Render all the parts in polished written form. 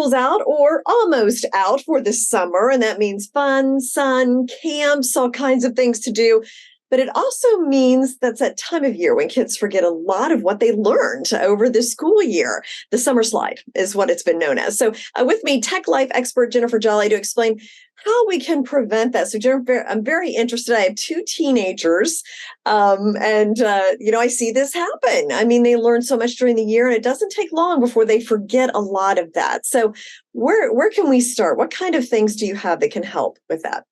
school's out or almost out for the summer, and that means fun, sun, camps, all kinds of things to do. But it also means that's that time of year when kids forget a lot of what they learned over the school year. The summer slide is what it's been known as. So with me, Tech Life expert Jennifer Jolly to explain how we can prevent that. So Jennifer, I'm very interested. I have two teenagers, I see this happen. I mean, they learn so much during the year, and it doesn't take long before they forget a lot of that. So where can we start? What kind of things do you have that can help with that?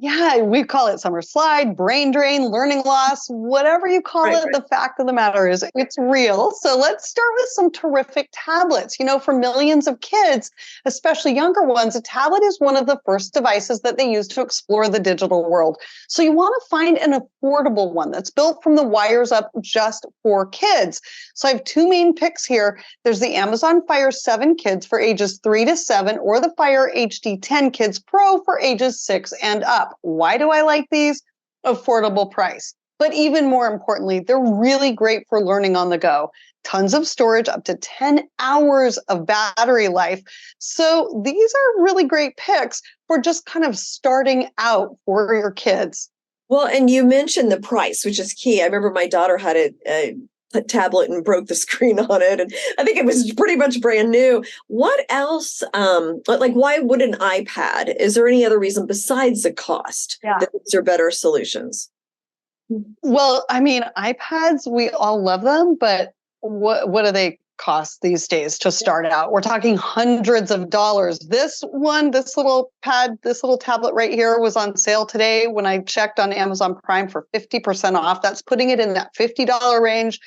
Yeah, we call it summer slide, brain drain, learning loss, whatever you call it. The fact of the matter is it's real. So let's start with some terrific tablets. You know, for millions of kids, especially younger ones, a tablet is one of the first devices that they use to explore the digital world. So you want to find an affordable one that's built from the wires up just for kids. So I have two main picks here. There's the Amazon Fire 7 Kids for ages 3 to 7 or the Fire HD 10 Kids Pro for ages 6 and up. Why do I like these? Affordable price. But even more importantly, they're really great for learning on the go. Tons of storage, up to 10 hours of battery life. So these are really great picks for just kind of starting out for your kids. Well, and you mentioned the price, which is key. I remember my daughter had a tablet and broke the screen on it, and I think it was pretty much brand new. What else? Why would an iPad? Is there any other reason besides the cost that these are better solutions? Well, I mean, iPads, we all love them, but what do they cost these days to start out? We're talking hundreds of dollars. This little tablet right here was on sale today when I checked on Amazon Prime for 50% off. That's putting it in that $50 range.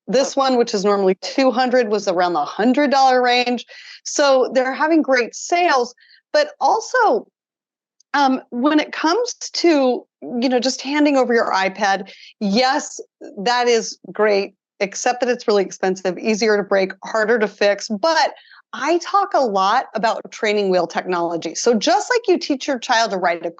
This one, which is normally $200, was around the $100 range. So they're having great sales, but also when it comes to, just handing over your iPad, yes, that is great, except that it's really expensive, easier to break, harder to fix. But I talk a lot about training wheel technology. So just like you teach your child to ride a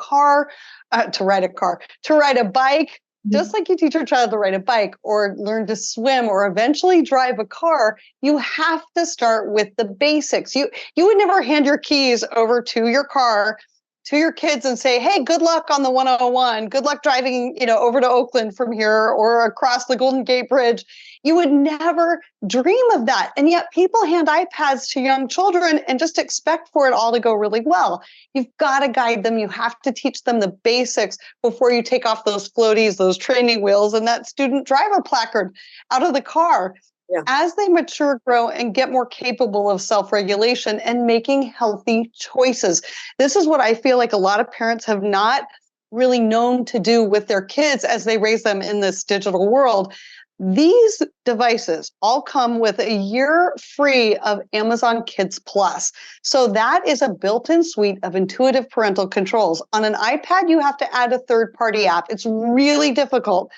bike, just like you teach your child to ride a bike or learn to swim or eventually drive a car, you have to start with the basics. You would never hand your keys over to your car to your kids and say, hey, good luck on the 101. Good luck driving, over to Oakland from here or across the Golden Gate Bridge. You would never dream of that. And yet people hand iPads to young children and just expect for it all to go really well. You've got to guide them. You have to teach them the basics before you take off those floaties, those training wheels, and that student driver placard out of the car. Yeah. As they mature, grow, and get more capable of self-regulation and making healthy choices. This is what I feel like a lot of parents have not really known to do with their kids as they raise them in this digital world. These devices all come with a year free of Amazon Kids Plus. So that is a built-in suite of intuitive parental controls. On an iPad, you have to add a third-party app. It's really difficult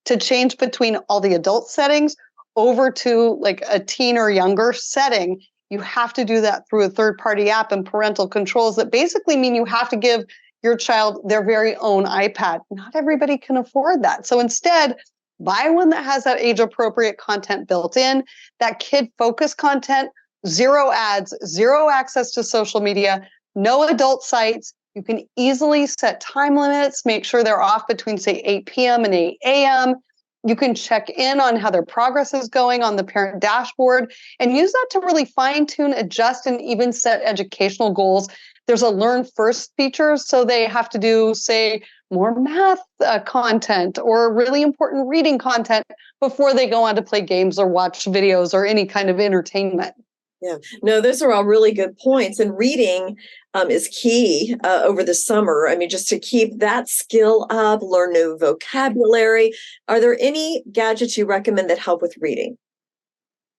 to change between all the adult settings over to like a teen or younger setting. You have to do that through a third-party app and parental controls that basically mean you have to give your child their very own iPad. Not everybody can afford that. So instead, buy one that has that age-appropriate content built in, that kid-focused content, zero ads, zero access to social media, no adult sites. You can easily set time limits, make sure they're off between, say, 8 p.m. and 8 a.m., You can check in on how their progress is going on the parent dashboard and use that to really fine tune, adjust, and even set educational goals. There's a learn first feature, so they have to do, say, more math content or really important reading content before they go on to play games or watch videos or any kind of entertainment. Yeah, no, those are all really good points. And reading is key over the summer. I mean, just to keep that skill up, learn new vocabulary. Are there any gadgets you recommend that help with reading?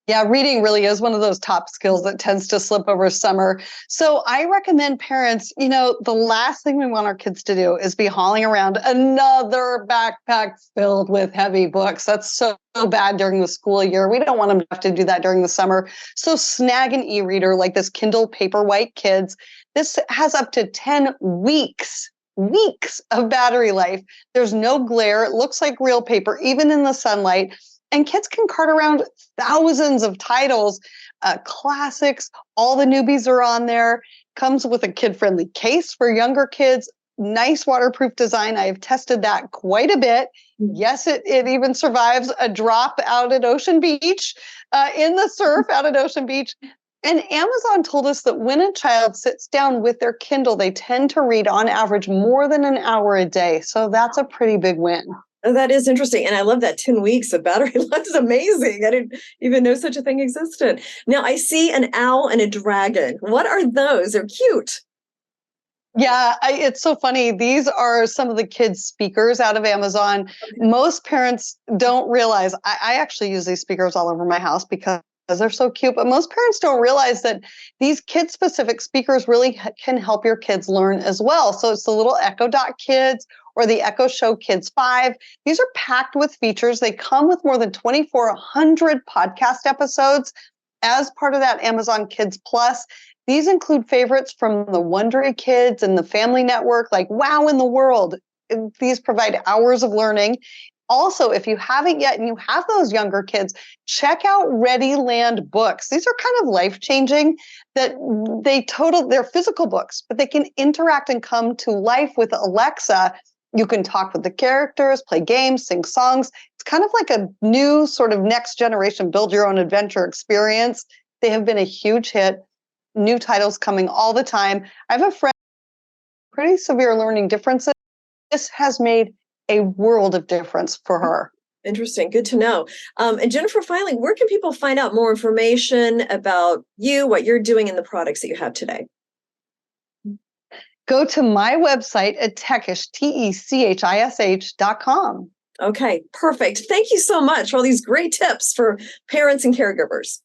Yeah, reading really is one of those top skills that tends to slip over summer. So I recommend parents, the last thing we want our kids to do is be hauling around another backpack filled with heavy books. That's so bad during the school year. We don't want them to have to do that during the summer. So snag an e-reader like this Kindle Paperwhite Kids. This has up to 10 weeks of battery life. There's no glare. It looks like real paper, even in the sunlight. And kids can cart around thousands of titles, classics. All the newbies are on there. Comes with a kid-friendly case for younger kids. Nice waterproof design. I have tested that quite a bit. Yes, it even survives a drop out at Ocean Beach, in the surf out at Ocean Beach. And Amazon told us that when a child sits down with their Kindle, they tend to read on average more than an hour a day. So that's a pretty big win. Oh, that is interesting. And I love that 10 weeks of battery life is amazing. I didn't even know such a thing existed. Now I see an owl and a dragon. What are those? They're cute. Yeah, it's so funny. These are some of the kids' speakers out of Amazon. Most parents don't realize, I actually use these speakers all over my house because they're so cute, but most parents don't realize that these kid-specific speakers really can help your kids learn as well. So it's the little Echo Dot Kids or the Echo Show Kids 5. These are packed with features. They come with more than 2,400 podcast episodes as part of that Amazon Kids Plus. These include favorites from the Wondery Kids and the Family Network, like Wow in the World. These provide hours of learning. Also, if you haven't yet and you have those younger kids, check out Ready Land books. These are kind of life-changing, that they're physical books, but they can interact and come to life with Alexa. You can talk with the characters, play games, sing songs. It's kind of like a new sort of next generation build your own adventure experience. They have been a huge hit. New titles coming all the time. I have a friend with pretty severe learning differences. This has made a world of difference for her. Interesting. Good to know. And Jennifer, finally, where can people find out more information about you, what you're doing, and the products that you have today? Go to my website at techish, techish.com. Okay, perfect. Thank you so much for all these great tips for parents and caregivers.